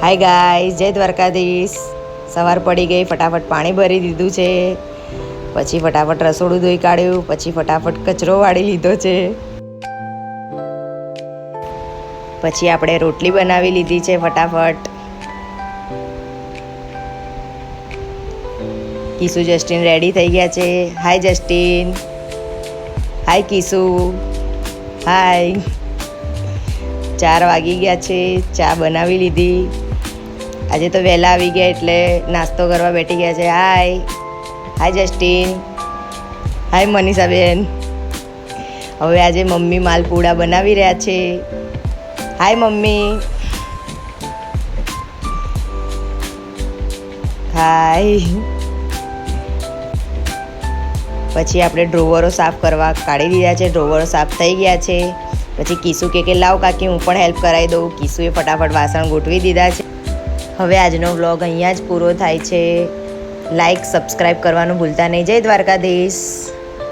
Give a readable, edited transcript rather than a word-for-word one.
Hi guys, જય દ્વારકાધીશ. સવાર પડી ગઈ, ફટાફટ પાણી ભરી દીધું છે, પછી ફટાફટ રસોડું ધોઈ કાઢ્યું, પછી ફટાફટ કચરો વાળી લીધો છે, પછી આપણે રોટલી બનાવી લીધી છે ફટાફટ. કિસુ જસ્ટિન રેડી થઈ ગયા છે. હાય જસ્ટિન. હાય કિસુ. હાય. 4 વાગી ગયા છે, ચા બનાવી લીધી. આજે તો વહેલા આવી ગયા એટલે નાસ્તો કરવા બેઠી ગયા છે. હાય જસ્ટિન. હાય મનીષાબેન. હવે આજે મમ્મી માલપુડા બનાવી રહ્યા છે. Hi mummy. હાય. પછી આપણે ડ્રોવરો સાફ કરવા કાઢી દીધા છે. ડ્રોવરો સાફ થઈ ગયા છે. પછી કિસુ કે લાવ કાકી હું પણ હેલ્પ કરાવી દઉં. કિસુએ ફટાફટ વાસણ ગોઠવી દીધા છે. હવે આજનો વ્લોગ અહીંયા જ પૂરો થાય છે. લાઈક સબસ્ક્રાઈબ કરવાનું ભૂલતા નહીં. જય દ્વારકાધીશ.